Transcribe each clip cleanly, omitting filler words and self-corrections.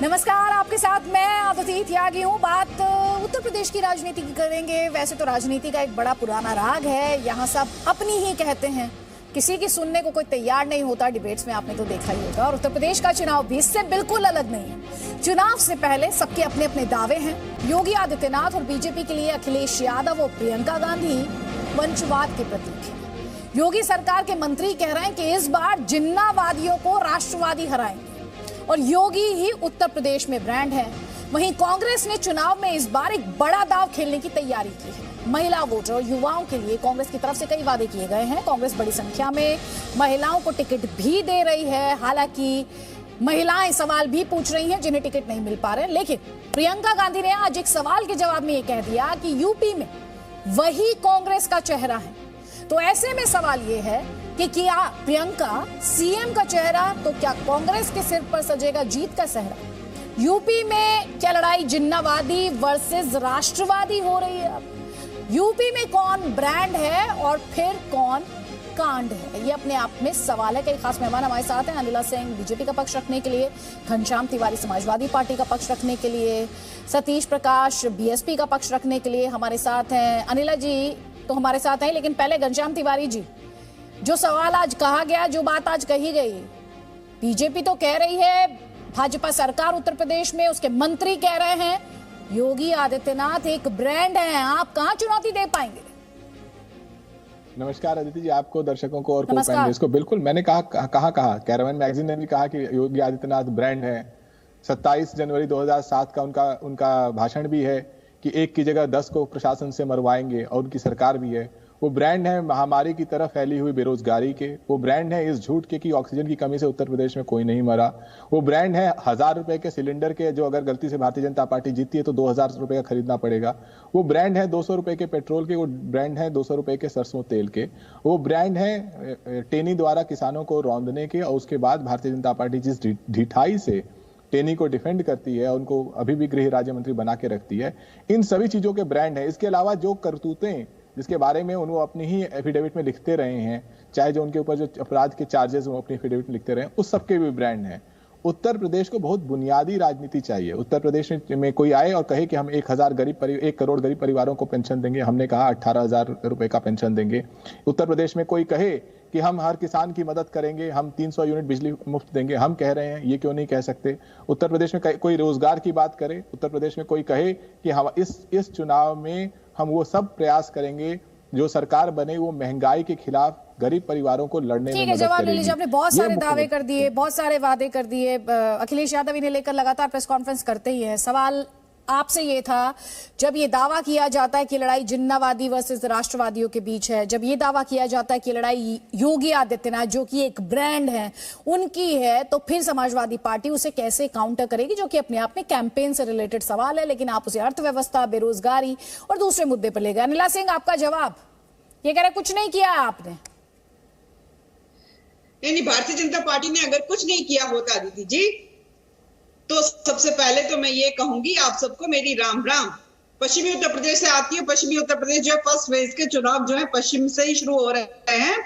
नमस्कार, आपके साथ मैं अदिति त्यागी हूँ। बात उत्तर प्रदेश की राजनीति की करेंगे। वैसे तो राजनीति का एक बड़ा पुराना राग है, यहाँ सब अपनी ही कहते हैं, किसी की सुनने को कोई तैयार नहीं होता। डिबेट्स में आपने तो देखा ही होगा। और उत्तर प्रदेश का चुनाव भी इससे बिल्कुल अलग नहीं है। चुनाव से पहले सबके अपने अपने दावे हैं। योगी आदित्यनाथ और बीजेपी के लिए अखिलेश यादव और प्रियंका गांधी वंशवाद के प्रतीक हैं। योगी सरकार के मंत्री कह रहे हैं कि इस बार जिन्नावादियों को राष्ट्रवादी हराएंगे और योगी ही उत्तर प्रदेश में ब्रांड है। वहीं कांग्रेस ने चुनाव में इस बार एक बड़ा दांव खेलने की तैयारी की है। महिला वोटर और युवाओं के लिए कांग्रेस की तरफ से कई वादे किए गए हैं। कांग्रेस बड़ी संख्या में महिलाओं को टिकट भी दे रही है। हालांकि महिलाएं सवाल भी पूछ रही हैं जिन्हें टिकट नहीं मिल पा रहे। लेकिन प्रियंका गांधी ने आज एक सवाल के जवाब में ये कह दिया कि यूपी में वही कांग्रेस का चेहरा है। तो ऐसे में सवाल ये है कि क्या प्रियंका सीएम का चेहरा, तो क्या कांग्रेस के सिर पर सजेगा जीत का सहरा? यूपी में क्या लड़ाई जिन्नावादी वर्सेस राष्ट्रवादी हो रही है? अब यूपी में कौन ब्रांड है और फिर कौन कांड है, ये अपने आप में सवाल है। कई खास मेहमान हमारे साथ हैं। अनिला सिंह बीजेपी का पक्ष रखने के लिए, घनश्याम तिवारी समाजवादी पार्टी का पक्ष रखने के लिए, सतीश प्रकाश बीएसपी का पक्ष रखने के लिए हमारे साथ हैं। अनिला जी तो हमारे साथ हैं, लेकिन पहले घनश्याम तिवारी जी, जो सवाल आज कहा गया, जो बात आज कही गई, बीजेपी तो कह रही है भाजपा सरकार उत्तर प्रदेश में, उसके मंत्री कह रहे हैं योगी आदित्यनाथ एक ब्रांड है, आप कहां चुनौती दे पाएंगे? नमस्कार अदिति जी, आपको, दर्शकों को और को-पैनलिस्ट को। बिल्कुल, मैंने कहा कैरावन मैगजीन ने भी कहा कि योगी आदित्यनाथ ब्रांड है। 27 जनवरी 2007 का उनका भाषण भी है कि एक की जगह 10 को प्रशासन से मरवाएंगे, और उनकी सरकार भी है। वो ब्रांड है महामारी की तरफ फैली हुई बेरोजगारी के। वो ब्रांड है इस झूठ के कि ऑक्सीजन की कमी से उत्तर प्रदेश में कोई नहीं मरा। वो ब्रांड है 1000 रुपए के सिलेंडर के, जो अगर गलती से भारतीय जनता पार्टी जीतती है तो 2000 रुपए का खरीदना पड़ेगा। वो ब्रांड है 200 रुपए के पेट्रोल के। वो ब्रांड है 200 रुपए के सरसों तेल के। वो ब्रांड है टेनी द्वारा किसानों को रौंदने के, और उसके बाद भारतीय जनता पार्टी जिस ढिठाई से टेनी को डिफेंड करती है, उनको अभी भी गृह राज्य मंत्री बना के रखती है, इन सभी चीजों के ब्रांड है। इसके अलावा जो करतूतें जिसके बारे में वो अपनी ही एफिडेविट में लिखते रहे हैं, चाहे जो उनके ऊपर जो अपराध के चार्जेस वो अपनी एफिडेविट में लिखते रहे, उस सबके भी ब्रांड है। उत्तर प्रदेश को बहुत बुनियादी राजनीति चाहिए। उत्तर प्रदेश में कोई आए और कहे कि हम 1 करोड़ गरीब परिवारों को पेंशन देंगे, हमने कहा 18,000 रुपए का पेंशन देंगे। उत्तर प्रदेश में कोई कहे कि हम हर किसान की मदद करेंगे, हम 300 यूनिट बिजली मुफ्त देंगे, हम कह रहे हैं, ये क्यों नहीं कह सकते? उत्तर प्रदेश में कोई रोजगार की बात करे, उत्तर प्रदेश में कोई कहे कि हम इस चुनाव में हम वो सब प्रयास करेंगे जो सरकार बने वो महंगाई के खिलाफ गरीब परिवारों को लड़ने में मदद जवाब ले लीजिए। आपने बहुत सारे दावे कर दिए, बहुत सारे वादे कर दिए। अखिलेश यादव इन्हें लेकर लगातार प्रेस कॉन्फ्रेंस करते ही हैं। सवाल आपसे ये था, जब ये दावा किया जाता है कि लड़ाई जिन्नावादी वर्सेस राष्ट्रवादियों के बीच है, जब ये दावा किया जाता है कि लड़ाई योगी आदित्यनाथ जो कि एक ब्रांड है उनकी है, तो फिर समाजवादी पार्टी उसे कैसे काउंटर करेगी, जो कि अपने आप में कैंपेन से रिलेटेड सवाल है, लेकिन आप उसे अर्थव्यवस्था, बेरोजगारी और दूसरे मुद्दे पर ले गए। अनिला सिंह, आपका जवाब? ये कह रहे कुछ नहीं किया आपने। नहीं, भारतीय जनता पार्टी ने अगर कुछ नहीं किया होता अदिति जी, तो सबसे पहले तो मैं ये कहूंगी आप सबको मेरी राम राम। पश्चिमी उत्तर प्रदेश से आती है। पश्चिमी उत्तर प्रदेश जो है फर्स्ट फेज के चुनाव जो है पश्चिम से ही शुरू हो रहे हैं,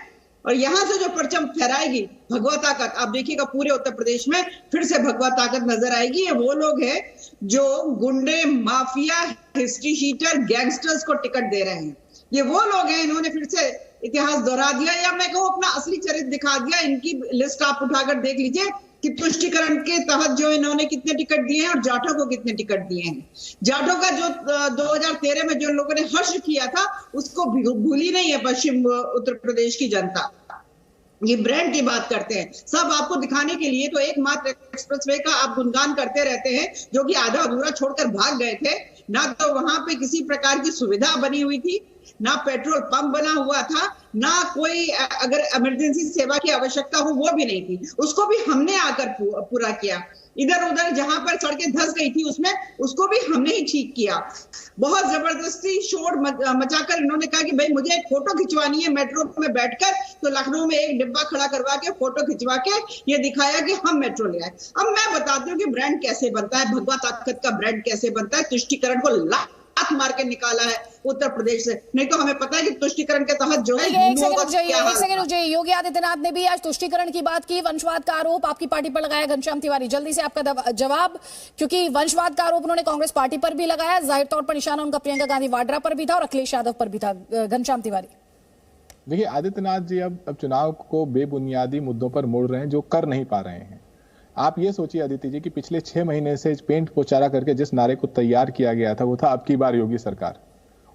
और यहां से जो परचम फहराएगी भगवा ताकत, आप देखिएगा पूरे उत्तर प्रदेश में फिर से भगवा ताकत नजर आएगी। ये वो लोग हैं जो गुंडे, माफिया, हिस्ट्री शीटर, गैंगस्टर्स को टिकट दे रहे हैं। ये वो लोग हैं, इन्होंने फिर से इतिहास दोहरा दिया, या मैं कहूँ अपना असली चरित्र दिखा दिया। इनकी लिस्ट आप उठाकर देख लीजिए कि तुष्टिकरण के तहत जो इन्होंने कितने टिकट दिए हैं और जाटों को कितने टिकट दिए हैं। जाटों का जो 2013 में जो लोगों ने हर्ष किया था उसको भूली नहीं है पश्चिम उत्तर प्रदेश की जनता। ये ब्रांड की बात करते हैं सब आपको दिखाने के लिए, तो एकमात्र एक्सप्रेसवे का आप गुणगान करते रहते हैं, जो कि आधा अधूरा छोड़कर भाग गए थे। ना तो वहां पे किसी प्रकार की सुविधा बनी हुई थी, ना पेट्रोल पंप बना हुआ था, ना कोई अगर इमरजेंसी सेवा की आवश्यकता हो वो भी नहीं थी, उसको भी हमने आकर पूरा किया। इधर उधर जहां पर सड़कें धंस गई थी उसमें उसको भी हमने ही ठीक किया। बहुत जबरदस्ती शोर मचाकर इन्होंने कहा कि भाई मुझे एक फोटो खिंचवानी है मेट्रो में बैठकर, तो लखनऊ में एक डिब्बा खड़ा करवा के फोटो खिंचवा के ये दिखाया कि हम मेट्रो ले आए। अब मैं बताती हूँ कि ब्रांड कैसे बनता है, भगवा ताकत का ब्रांड कैसे बनता है। तुष्टिकरण को लात मार के निकाला है उत्तर प्रदेश से। नहीं तो हमें पता है कि तुष्टीकरण के तहत जो है एक सेकंड रुक जाइए। योगी आदित्यनाथ ने भी आज तुष्टीकरण की बात की, वंशवाद का आरोप आपकी पार्टी पर लगाया। घनश्याम तिवारी, जल्दी से आपका जवाब, क्योंकि वंशवाद का आरोप उन्होंने कांग्रेस पार्टी पर भी लगाया, जाहिर तौर पर निशाना उनका प्रियंका गांधी वाड्रा पर भी था और अखिलेश यादव पर भी था। घनश्याम तिवारी, देखिए आदित्यनाथ जी अब चुनाव को बेबुनियादी मुद्दों पर मोड़ रहे हैं जो कर नहीं पा रहे हैं। आप ये सोचिए आदित्य जी कि पिछले 6 महीने से पेंट पोचारा करके जिस नारे को तैयार किया गया था वो था अब की बार योगी सरकार।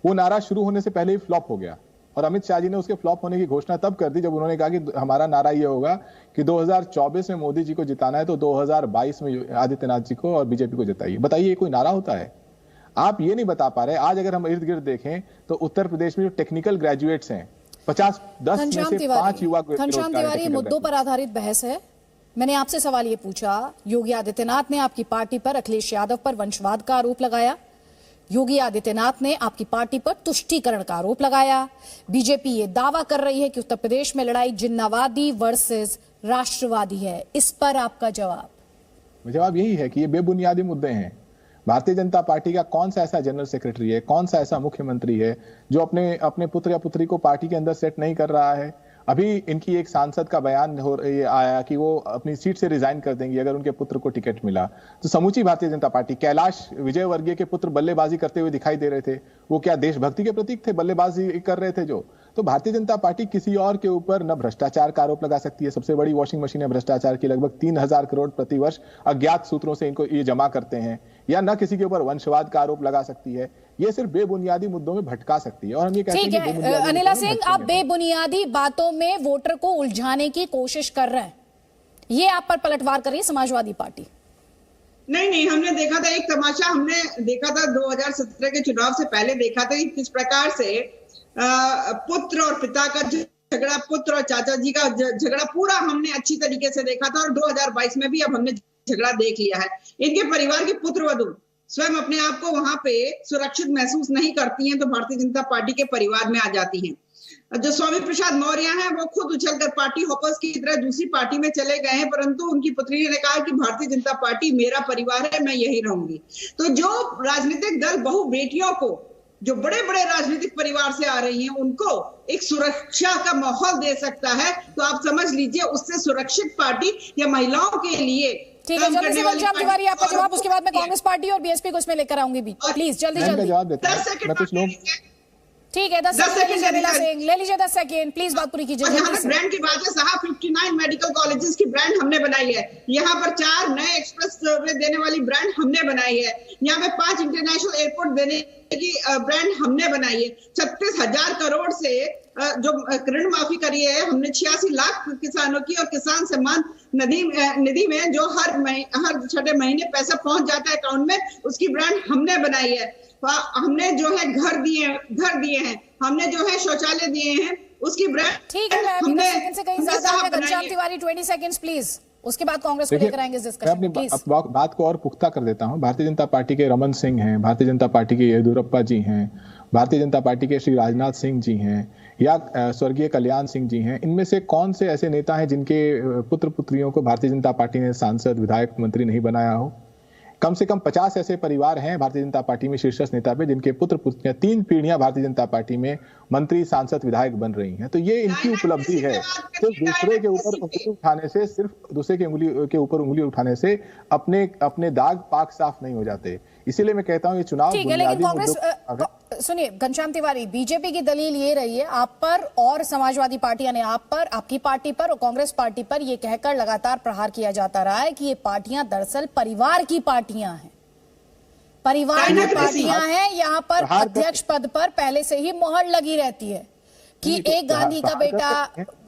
वो नारा शुरू होने से पहले ही फ्लॉप हो गया और अमित शाह जी ने उसके फ्लॉप होने की घोषणा तब कर दी जब उन्होंने कहा कि हमारा नारा ये होगा कि 2024 में मोदी जी को जिताना है तो 2022 में आदित्यनाथ जी को और बीजेपी को जिताइए। बताइए ये कोई नारा होता है? आप ये नहीं बता पा रहे। आज अगर हम इर्द गिर्द देखें तो उत्तर प्रदेश में जो टेक्निकल ग्रेजुएट्स हैं 10 में से 5 युवा। घनश्याम तिवारी, मुद्दों पर आधारित बहस है। मैंने आपसे सवाल ये पूछा, योगी आदित्यनाथ ने आपकी पार्टी पर, अखिलेश यादव पर वंशवाद का आरोप लगाया, योगी आदित्यनाथ ने आपकी पार्टी पर तुष्टीकरण का आरोप लगाया, बीजेपी ये दावा कर रही है कि उत्तर प्रदेश में लड़ाई जिन्नावादी वर्सेस राष्ट्रवादी है। इस पर आपका जवाब? जवाब यही है कि ये बेबुनियादी मुद्दे हैं। भारतीय जनता पार्टी का कौन सा ऐसा जनरल सेक्रेटरी है, कौन सा ऐसा मुख्यमंत्री है जो अपने पुत्र या पुत्री को पार्टी के अंदर सेट नहीं कर रहा है? अभी इनकी एक सांसद का बयान आया कि वो अपनी सीट से रिजाइन कर देंगी अगर उनके पुत्र को टिकट मिला। तो समूची भारतीय जनता पार्टी, कैलाश विजयवर्गीय के पुत्र बल्लेबाजी करते हुए दिखाई दे रहे थे, वो क्या देशभक्ति के प्रतीक थे? बल्लेबाजी कर रहे थे जो। तो भारतीय जनता पार्टी किसी और के ऊपर न भ्रष्टाचार का आरोप लगा सकती है। सबसे बड़ी वॉशिंग मशीन है भ्रष्टाचार की, लगभग 3000 करोड़ प्रतिवर्ष अज्ञात सूत्रों से इनको ये जमा करते हैं, या न किसी के ऊपर वंशवाद का आरोप लगा सकती है। ये सिर्फ बेबुनियादी मुद्दों में भटका सकती है। और हम ये कहते हैं कि अनिला सिंह, आप बेबुनियादी बातों में वोटर को उलझाने की कोशिश कर रहे हैं, ये आप पर पलटवार कर रही है समाजवादी पार्टी। नहीं, हमने देखा था एक तमाशा, हमने देखा था 2017 के चुनाव से पहले देखा था कि किस प्रकार से पुत्र और पिता का झगड़ा, पुत्र और चाचा जी का झगड़ा पूरा हमने अच्छी तरीके से देखा था। और 2022 में भी अब हमने झगड़ा देख लिया है। इनके परिवार की पुत्रवधू स्वयं अपने आप को वहां पे सुरक्षित महसूस नहीं करती हैं तो भारतीय जनता पार्टी के परिवार में आ जाती हैं। जो स्वामी प्रसाद मौर्य हैं वो खुद उछलकर पार्टी हॉपर्स की तरह दूसरी पार्टी में चले गए हैं, परंतु उनकी पुत्री ने कहा कि भारतीय जनता पार्टी मेरा परिवार है, मैं यही रहूंगी। तो जो राजनीतिक दल बहु बेटियों को, जो बड़े बड़े राजनीतिक परिवार से आ रही हैं, उनको एक सुरक्षा का माहौल दे सकता है, तो आप समझ लीजिए उससे सुरक्षित पार्टी या महिलाओं के लिए। ठीक है, जल्दी से घनश्याम तिवारी आपका जवाब, उसके बाद मैं कांग्रेस पार्टी और बीएसपी को इसमें लेकर आऊंगी भी। प्लीज जल्दी जवाब देता हूं। ठीक है, 10 सेकंड ले लीजिए 10 सेकंड प्लीज, बात पूरी कीजिए। ब्रांड की बात है साहब, 59 मेडिकल कॉलेजेस की ब्रांड हमने बनाई है। यहाँ पर 4 नए एक्सप्रेस वे देने वाली ब्रांड हमने बनाई है। यहाँ पे 5 इंटरनेशनल एयरपोर्ट देने की ब्रांड हमने बनाई है। 36,000 करोड़ से जो ऋण माफी करी है हमने, 86 लाख किसानों की, और किसान सम्मान निधि में जो हर छठे महीने पैसा पहुंच जाता है अकाउंट में, उसकी ब्रांड हमने बनाई है। हमने जो है घर दिए हैं, हमने जो है शौचालय दिए हैं, उसकी ब्रांड। ठीक है, हमने से कहीं ज्यादा है। घनश्याम तिवारी 20 सेकंड्स प्लीज, उसके बाद कांग्रेस को लेकर आएंगे डिस्कशन। मैं अपनी बात को और पुख्ता कर देता हूं। भारतीय जनता पार्टी के रमन सिंह हैं, भारतीय जनता पार्टी के येदियुरप्पा जी हैं, भारतीय जनता पार्टी के श्री राजनाथ सिंह जी हैं, या स्वर्गीय कल्याण सिंह जी हैं। इनमें से कौन से ऐसे नेता हैं जिनके पुत्र पुत्रियों को भारतीय जनता पार्टी ने सांसद, विधायक, मंत्री नहीं बनाया हो? कम से कम 50 ऐसे परिवार हैं भारतीय जनता पार्टी में शीर्षस्थ नेता पे जिनके पुत्र पुत्रियां 3 पीढ़ियां भारतीय जनता पार्टी में मंत्री, सांसद, विधायक बन रही हैं। तो ये इनकी उपलब्धि है। सिर्फ दूसरे के ऊपर उंगली उठाने से, सिर्फ दूसरे के ऊपर उंगली उठाने से अपने दाग पाक साफ नहीं हो जाते। इसीलिए मैं कहता हूं ये चुनाव बुनियादी मुद्दों। सुनिए घनश्याम तिवारी, बीजेपी की दलील ये रही है आप पर और समाजवादी पार्टी यानी आप पर, आपकी पार्टी पर और कांग्रेस पार्टी पर ये कहकर लगातार प्रहार किया जाता रहा है कि ये पार्टियां दरअसल परिवार की पार्टियां हैं, परिवार की पार्टियां हैं। यहाँ पर अध्यक्ष पद पर पहले से ही मोहर लगी रहती है कि एक गांधी का बेटा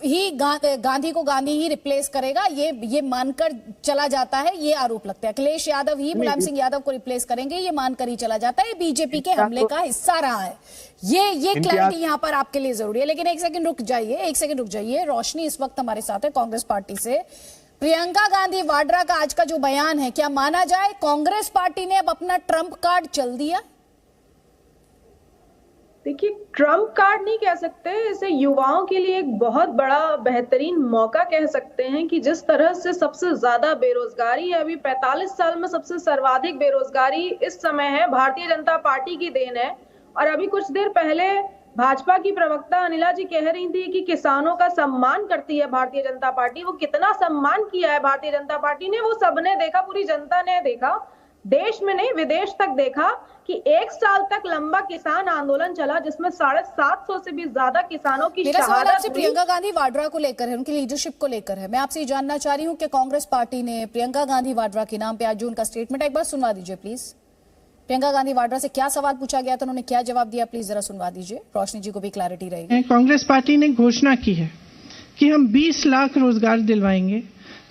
ही गांधी को गांधी ही रिप्लेस करेगा, ये मानकर चला जाता है। ये आरोप लगता है अखिलेश यादव ही मुलायम सिंह यादव को रिप्लेस करेंगे, ये मानकर ही चला जाता है। बीजेपी के हमले का हिस्सा रहा है। ये क्लैरिटी यहाँ पर आपके लिए जरूरी है। लेकिन एक सेकंड रुक जाइए। रोशनी इस वक्त हमारे साथ है कांग्रेस पार्टी से। प्रियंका गांधी वाड्रा का आज का जो बयान है, क्या माना जाए कांग्रेस पार्टी ने अब अपना ट्रम्प कार्ड चल दिया? देखिए, ट्रम्प कार्ड नहीं कह सकते इसे, युवाओं के लिए एक बहुत बड़ा बेहतरीन मौका कह सकते हैं कि जिस तरह से सबसे ज्यादा बेरोजगारी है, अभी 45 साल में सबसे सर्वाधिक बेरोजगारी इस समय है, भारतीय जनता पार्टी की देन है। और अभी कुछ देर पहले भाजपा की प्रवक्ता अनिला जी कह रही थी कि किसानों का सम्मान करती है भारतीय जनता पार्टी। वो कितना सम्मान किया है भारतीय जनता पार्टी ने, वो सबने देखा, पूरी जनता ने देखा, देश में नहीं विदेश तक देखा कि 1 साल तक लंबा किसान आंदोलन चला जिसमें 750 से भी ज्यादा किसानों की मेरा सवाल शहादत आपसे प्रियंका गांधी वाड्रा को लेकर है, उनकी लीडरशिप को लेकर है। मैं आपसे ये जानना चाह रही हूँ कि कांग्रेस पार्टी ने प्रियंका गांधी वाड्रा के नाम पे आज जो उनका स्टेटमेंट है, एक बार सुनवा दीजिए प्लीज। प्रियंका गांधी वाड्रा से क्या सवाल पूछा गया था, उन्होंने क्या जवाब दिया, प्लीज जरा सुनवा दीजिए, रोशनी जी को भी क्लैरिटी रहेगी। कांग्रेस पार्टी ने घोषणा की है कि हम 20 लाख रोजगार दिलवाएंगे,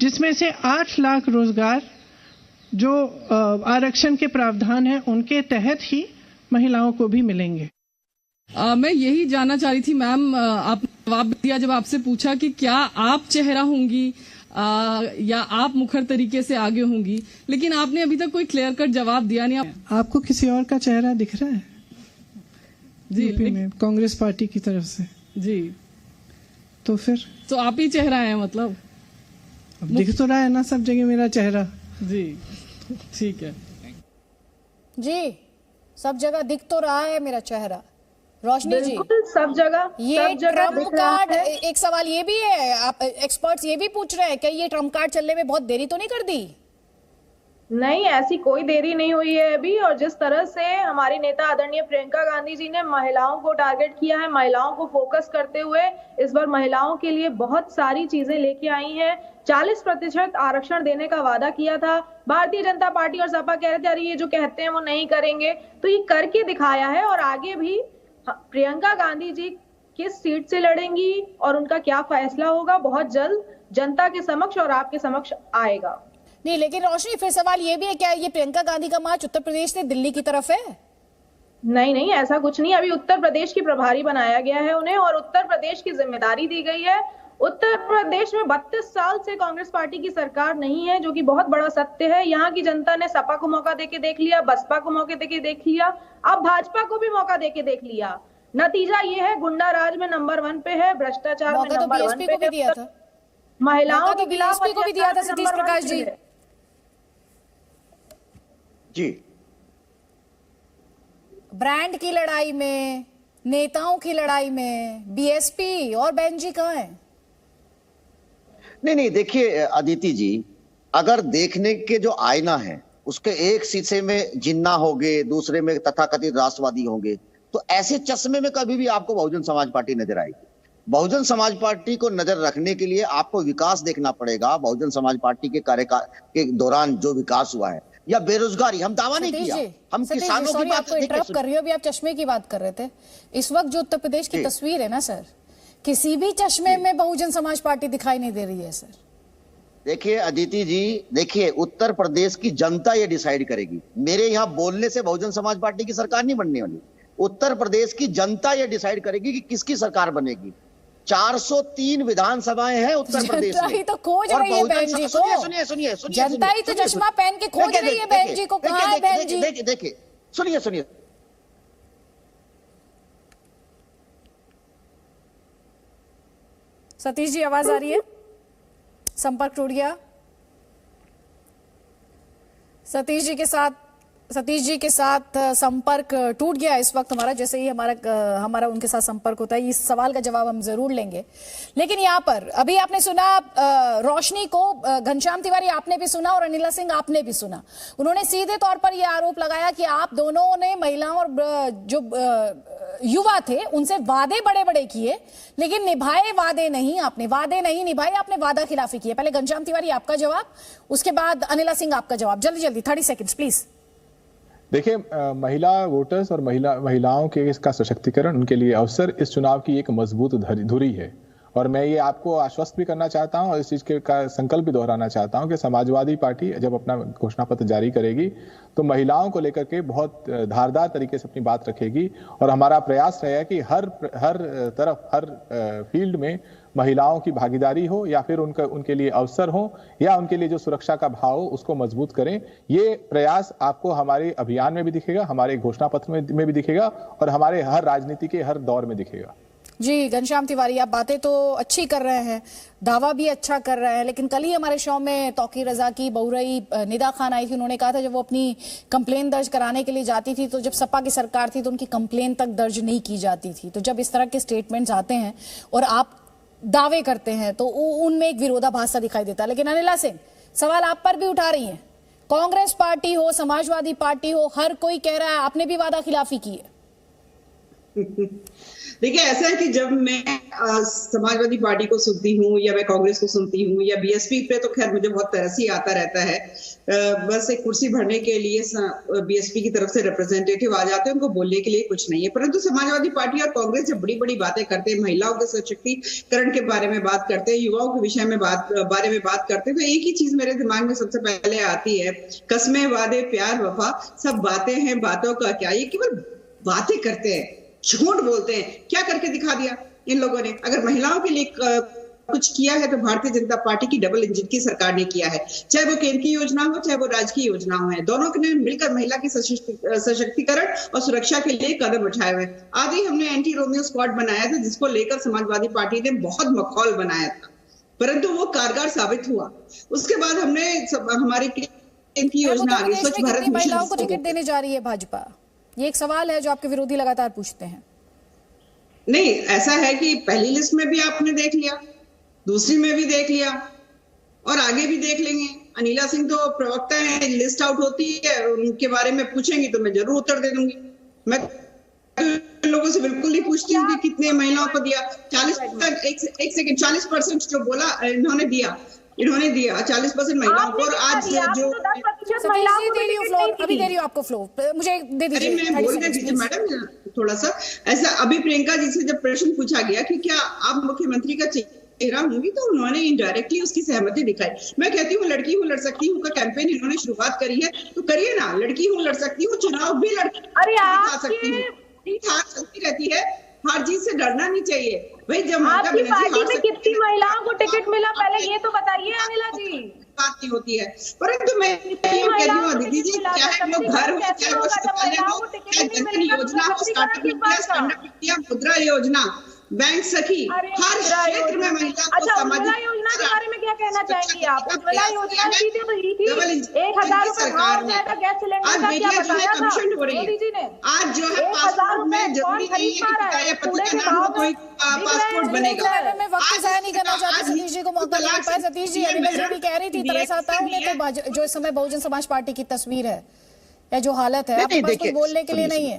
जिसमें से 8 लाख रोजगार जो आरक्षण के प्रावधान है उनके तहत ही महिलाओं को भी मिलेंगे। मैं यही जानना चाह रही थी मैम, आपने जवाब दिया जब आपसे पूछा कि क्या आप चेहरा होंगी या आप मुखर तरीके से आगे होंगी, लेकिन आपने अभी तक कोई क्लियर कट जवाब दिया नहीं। आपको किसी और का चेहरा दिख रहा है जी यूपी में कांग्रेस पार्टी की तरफ से? जी, तो फिर तो आप ही चेहरा है मतलब? अब दिख तो रहा है ना सब जगह मेरा चेहरा। जी ठीक है जी, सब जगह दिख तो रहा है मेरा चेहरा। रोशनी जी, बिल्कुल सब जगह ये ट्रम्प दिख रहा कार्ड, है। एक सवाल ये भी है, आप एक्सपर्ट्स ये भी पूछ रहे हैं कि ये ट्रम्प कार्ड चलने में बहुत देरी तो नहीं कर दी? नहीं, ऐसी कोई देरी नहीं हुई है अभी। और जिस तरह से हमारी नेता आदरणीय प्रियंका गांधी जी ने महिलाओं को टारगेट किया है, महिलाओं को फोकस करते हुए इस बार महिलाओं के लिए बहुत सारी चीजें लेके आई हैं। 40% आरक्षण देने का वादा किया था। भारतीय जनता पार्टी और सपा कह रहे थे अरे ये जो कहते हैं वो नहीं करेंगे, तो ये करके दिखाया है। और आगे भी प्रियंका गांधी जी किस सीट से लड़ेंगी और उनका क्या फैसला होगा बहुत जल्द जनता के समक्ष और आपके समक्ष आएगा। नहीं, लेकिन रोशनी फिर सवाल ये भी है, क्या ये प्रियंका गांधी का मार्च उत्तर प्रदेश से दिल्ली की तरफ है? नहीं नहीं, ऐसा कुछ नहीं। अभी उत्तर प्रदेश की प्रभारी बनाया गया है उन्हें और उत्तर प्रदेश की जिम्मेदारी दी गई है। उत्तर प्रदेश में 32 साल से कांग्रेस पार्टी की सरकार नहीं है, जो कि बहुत बड़ा सत्य है। यहाँ की जनता ने सपा को मौका देके देख लिया, बसपा को मौके देके देख लिया, अब भाजपा को भी मौका देके देख लिया। नतीजा ये है, गुंडा राज में नंबर 1 पे है, भ्रष्टाचार में नंबर 1 पे है, महिलाओं के खिलाफ को भी दिया था सतीश प्रकाश जी। जी, ब्रांड की लड़ाई में, नेताओं की लड़ाई में बीएसपी और बहन जी कहाँ हैं? नहीं, देखिए अदिति जी, अगर देखने के जो आईना है उसके एक शीशे में जिन्ना होंगे, दूसरे में तथाकथित राष्ट्रवादी होंगे, तो ऐसे चश्मे में कभी भी आपको बहुजन समाज पार्टी नजर आएगी। बहुजन समाज पार्टी को नजर रखने के लिए आपको विकास देखना पड़ेगा। बहुजन समाज पार्टी के कार्यकाल के दौरान जो विकास हुआ है, या बेरोजगारी, हम दावा नहीं किया, हम किसानों की बात आपको इंटरप्ट कर रही हूं, अभी आप चश्मे की बात कर रहे थे। इस वक्त जो उत्तर प्रदेश की तस्वीर है ना सर, किसी भी चश्मे में बहुजन समाज पार्टी दिखाई नहीं दे रही है सर। देखिए अदिति जी, देखिए उत्तर प्रदेश की जनता ये डिसाइड करेगी। मेरे यहाँ बोलने से बहुजन समाज पार्टी की सरकार नहीं बनने वाली। उत्तर प्रदेश की जनता ये डिसाइड करेगी कि किसकी सरकार बनेगी। 403 विधानसभाएं हैं उत्तर प्रदेश में। जनता ही तो खोज रही है बहन जी को। सुनिए, जनता ही तो चश्मा पहन के खोज रही है बहन जी को। कहाँ है बहन जी? देखिए, सुनिए, सतीश जी आवाज आ रही है? संपर्क टूट गया। सतीश जी के साथ संपर्क टूट गया इस वक्त हमारा। जैसे ही हमारा उनके साथ संपर्क होता है, इस सवाल का जवाब हम जरूर लेंगे। लेकिन यहाँ पर अभी आपने सुना रोशनी को, घनश्याम तिवारी आपने भी सुना और अनिला सिंह आपने भी सुना। उन्होंने सीधे तौर पर यह आरोप लगाया कि आप दोनों ने महिलाओं और जो युवा थे उनसे वादे बड़े बड़े किए, लेकिन निभाए वादे नहीं। आपने वादे नहीं निभाए, आपने वादा खिलाफी की है। पहले घनश्याम तिवारी आपका जवाब, उसके बाद अनिला सिंह आपका जवाब। जल्दी 30 सेकेंड्स प्लीज। देखिए, महिला वोटर्स और महिलाओं के इसका सशक्तिकरण, उनके लिए अवसर इस चुनाव की एक मजबूत धुरी है। और मैं ये आपको आश्वस्त भी करना चाहता हूं और इस चीज का संकल्प भी दोहराना चाहता हूं कि समाजवादी पार्टी जब अपना घोषणा पत्र जारी करेगी तो महिलाओं को लेकर के बहुत धारदार तरीके से अपनी बात रखेगी। और हमारा प्रयास रहेगा कि हर तरफ, हर फील्ड में महिलाओं की भागीदारी हो या फिर उनके लिए अवसर हो या उनके लिए जो सुरक्षा का भाव हो उसको मजबूत करें। ये प्रयास आपको हमारे अभियान में भी दिखेगा, हमारे घोषणा पत्र में भी दिखेगा और हमारे हर राजनीति के हर दौर में दिखेगा। जी घनश्याम तिवारी, आप बातें तो अच्छी कर रहे हैं, दावा भी अच्छा कर रहे हैं, लेकिन कल ही हमारे शो में तौकीर रजा की बहुरई निदा खान आई थी। उन्होंने कहा था जब वो अपनी कंप्लेन दर्ज कराने के लिए जाती थी तो जब सपा की सरकार थी तो उनकी कंप्लेन तक दर्ज नहीं की जाती थी। तो जब इस तरह के स्टेटमेंट्स आते हैं और आप दावे करते हैं तो उनमें एक विरोधाभास सा दिखाई देता है। लेकिन अनिला सिंह, सवाल आप पर भी उठा रही हैं, कांग्रेस पार्टी हो, समाजवादी पार्टी हो, हर कोई कह रहा है आपने भी वादा खिलाफी की है। देखिए, ऐसा है कि जब मैं समाजवादी पार्टी को सुनती हूँ या मैं कांग्रेस को सुनती हूँ या बीएसपी पे, तो खैर मुझे बहुत तरस ही आता रहता है। बस एक कुर्सी भरने के लिए बीएसपी की तरफ से रिप्रेजेंटेटिव आ जाते हैं, उनको बोलने के लिए कुछ नहीं है। परंतु समाजवादी पार्टी और कांग्रेस जब बड़ी बड़ी बातें करते हैं, महिलाओं के सशक्तिकरण के बारे में बात करते हैं, युवाओं के विषय में बारे में बात करते हैं, तो एक ही चीज मेरे दिमाग में सबसे पहले आती है, कस्में, वादे, प्यार, वफा, सब बातें हैं, बातों का क्या, ये केवल बातें करते हैं, झूठ बोलते हैं। क्या करके दिखा दिया इन लोगों ने? अगर महिलाओं के लिए कुछ किया है तो भारतीय जनता पार्टी की डबल इंजन की सरकार ने किया है, चाहे वो केंद्र की योजना हो चाहे वो राज्य की योजना हो, दोनों ने मिलकर महिला की सशक्तिकरण और सुरक्षा के लिए कदम उठाए हुए। आज ही हमने एंटी रोमियो स्क्वाड बनाया था जिसको लेकर समाजवादी पार्टी ने बहुत मखौल बनाया था, परंतु वो कारगर साबित हुआ। उसके बाद हमने हमारी केंद्र की योजना आ गई, स्वच्छ भारत मिशन। महिलाओं को टिकट देने जा रही है भाजपा, ये एक सवाल है जो आपके विरोधी लगातार पूछते हैं। नहीं, ऐसा है कि पहली लिस्ट में भी आपने देख लिया, दूसरी में भी देख लिया और आगे भी देख लेंगे। अनिला सिंह तो प्रवक्ता है, लिस्ट आउट होती है उनके बारे में पूछेंगी तो मैं जरूर उत्तर दे दूंगी। मैं लोगों से बिल्कुल नहीं पूछती हूँ कि कितने महिलाओं को दिया। 40%, एक सेकंड, 40% जो बोला इन्होंने दिया 40% महिलाओं को। और आज जो अभी दे रही हूँ आपको फ्लो, मुझे दे दीजिए। मैं बोल दीजिए मैडम थोड़ा सा। ऐसा अभी प्रियंका जी से जब प्रश्न पूछा गया कि क्या आप मुख्यमंत्री का चेहरा होंगी, तो उन्होंने इनडायरेक्टली उसकी सहमति दिखाई। मैं कहती हूँ लड़की हूँ लड़ सकती हूँ का कैंपेन इन्होंने शुरुआत करी है तो करिए ना, लड़की हूँ लड़ सकती हूँ, चुनाव भी लड़की सकती हूँ, हार चलती रहती है, हार जीत से डरना नहीं चाहिए भाई। जब आपकी पार्टी में कितनी महिलाओं को टिकट मिला, पहले ये तो बताइए अनिला जी। बात नहीं होती है, परंतु मैं कहती हूँ दीदी जी, चाहे वो घर हो, चाहे वो शौचालय हो, चाहे जनधन योजना हो, स्टार्टअप इंडिया, मुद्रा योजना, बैंक सखी, हर क्षेत्र में महिला को उज्ज्वला योजना के बारे में क्या कहना चाहेंगी आप? उज्ज्वला योजना की तो दी थी 1000 रुपए गैस सिलेंडर का, क्या बताया था मोदी जी ने? आज जो है पासपोर्ट में जरूरी नहीं है कि पति के नाम पर कोई पासपोर्ट बनेगा। मैं वक्त जाया नहीं करना चाहती, सतीश जी को मौका मिल पाए। सतीश जी, अनिला जी भी कह रही थी तरस आता है उन्हें, तो जो इस समय बहुजन समाज पार्टी की तस्वीर है या जो हालत है, आपके पास कुछ बोलने के लिए नहीं है।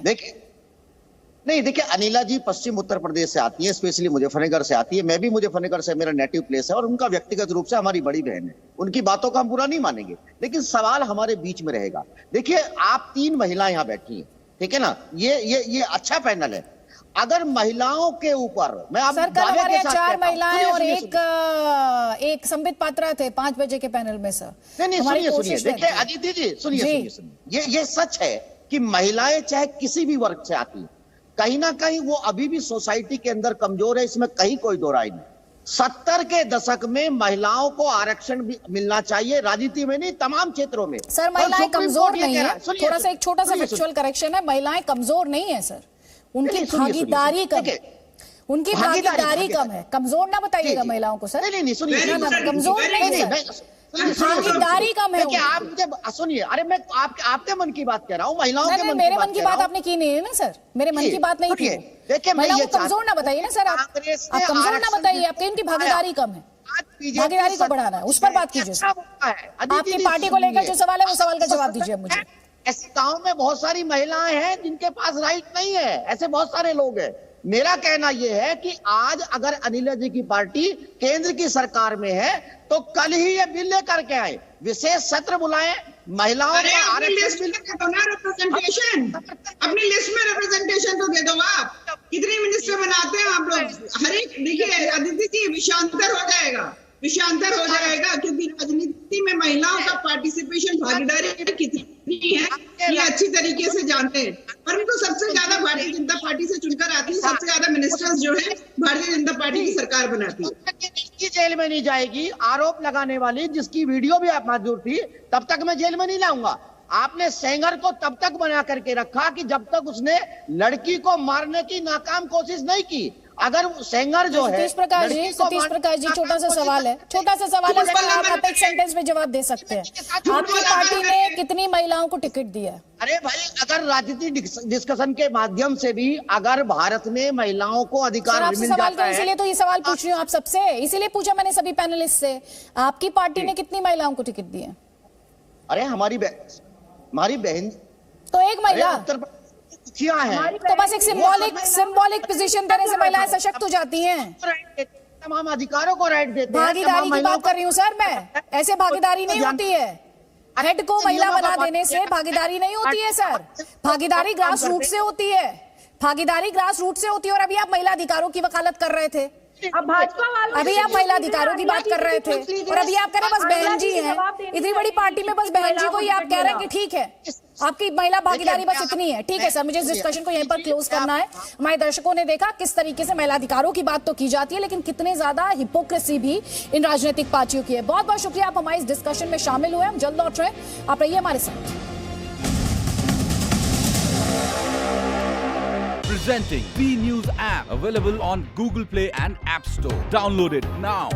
देखिए अनिला जी पश्चिम उत्तर प्रदेश से आती है, स्पेशली मुजफ्फरनगर से आती है। मैं भी मुजफ्फरनगर से, मेरा नेटिव प्लेस है और उनका व्यक्तिगत रूप से हमारी बड़ी बहन है। उनकी बातों का हम बुरा नहीं मानेंगे, लेकिन सवाल हमारे बीच में रहेगा। देखिए आप 3 महिलाएं यहाँ बैठी हैं, ठीक है ना, ये अच्छा पैनल है। अगर महिलाओं के ऊपर मैं आप सर, कल हमारे 4 महिलाएं और एक संबित पात्रा थे 5 बजे के पैनल में। सर नहीं सुनिए, देखिए अदिति जी सुनिए, ये सच है कि महिलाएं चाहे किसी भी वर्ग से आती है, कहीं ना कहीं वो अभी भी सोसाइटी के अंदर कमजोर है, इसमें कहीं कोई दो राय नहीं। 70 के दशक में महिलाओं को आरक्षण भी मिलना चाहिए, राजनीति में नहीं, तमाम क्षेत्रों में। सर महिलाएं कमजोर नहीं है, थोड़ा सा एक छोटा सा फैक्चुअल करेक्शन है, महिलाएं कमजोर नहीं है सर, उनकी भागीदारी कम है, उनकी भागीदारी कम है। कमजोर ना बताइएगा महिलाओं को सर, नहीं सुनिए, कमजोर नहीं है, भागीदारी कम है। आप मुझे सुनिए, अरे मैं आपके मन की बात कह रहा हूँ, महिलाओं के मन मेरे मन की बात आपने की नहीं है ना सर, मेरे मन की बात नहीं थी। देखिए महिलाओं को कमजोर ना बताइए ना सर, आप कमजोर ना बताइए, आपकी उनकी भागीदारी कम है, भागीदारी को बढ़ाना है, उस पर बात कीजिए। आपकी पार्टी को लेकर जो सवाल है वो सवाल का जवाब दीजिए मुझे। ऐसे गांव में बहुत सारी महिलाएं हैं जिनके पास राइट नहीं है, ऐसे बहुत सारे लोग हैं। मेरा कहना यह है कि आज अगर अनिला जी की पार्टी केंद्र की सरकार में है तो कल ही ये बिल लेकर के आए, विशेष सत्र बुलाएं, महिलाओं का आरक्षण रिप्रेजेंटेशन, अपनी लिस्ट में रिप्रेजेंटेशन तो दे दो। आप कितने मिनिस्टर बनाते हैं आप लोग? हर एक, देखिए अदिति जी, विषयांतर हो जाएगा क्योंकि राजनीति में महिलाओं का पार्टिसिपेशन, भागीदारी कितनी है ये अच्छी तरीके से जानते हैं। और वो तो सबसे ज्यादा भारतीय जनता पार्टी से चुनकर आती है, सबसे ज्यादा मिनिस्टर्स जो है भारतीय जनता पार्टी की सरकार बनाती है। जिसकी जेल में नहीं जाएगी आरोप लगाने वाली, जिसकी वीडियो भी आप मौजूद थी, तब तक मैं जेल में नहीं लाऊंगा। आपने सेंगर को तब तक बना करके रखा कि जब तक उसने लड़की को मारने की नाकाम कोशिश नहीं की। अगर सेंगर जो है सतीश प्रकाश जी छोटा सा सवाल है, आप एक सेंटेंस में जवाब दे सकते हैं। आपकी पार्टी ने कितनी महिलाओं को टिकट दिया? अरे भाई, अगर राजनीतिक डिस्कशन के माध्यम से भी अगर भारत में महिलाओं को अधिकार मिल जाता है, इसीलिए तो ये सवाल पूछ रही हूँ आप सबसे, इसीलिए पूछा मैंने सभी पैनलिस्ट से, आपकी पार्टी ने कितनी महिलाओं को टिकट दिए? अरे हमारी बहन तो एक महिला उत्तर मुखिया है, तो बस एक सिंबॉलिक पोजीशन देने से महिलाएं सशक्त हो जाती हैं। तमाम अधिकारों को राइट देते हैं। भागीदारी की बात कर रही हूँ सर मैं, ऐसे भागीदारी नहीं होती है। हेड को महिला बना देने से भागीदारी नहीं होती है सर, भागीदारी ग्रास रूट से होती है, भागीदारी ग्रास रूट से होती है। और अभी आप महिला अधिकारों की वकालत कर रहे थे, अब भाजपा वालों अभी आप महिला अधिकारों की बात कर रहे थे, और अभी आप कह रहे बस बहन जी हैं, इतनी बड़ी पार्टी में बस बहन जी को ही आप कह रहे हैं कि ठीक है आपकी महिला भागीदारी बस इतनी है। ठीक है सर, मुझे इस डिस्कशन को यहीं पर क्लोज करना है। हमारे दर्शकों ने देखा किस तरीके से महिला अधिकारों की बात तो की जाती है, लेकिन कितने ज्यादा हिपोक्रेसी भी इन राजनीतिक पार्टियों की है। बहुत बहुत शुक्रिया, आप हमारे इस डिस्कशन में शामिल हुए। हम जल्द लौट रहे हैं, आप रहिए हमारे साथ। Presenting B News app, available on Google Play and App Store. Download it now.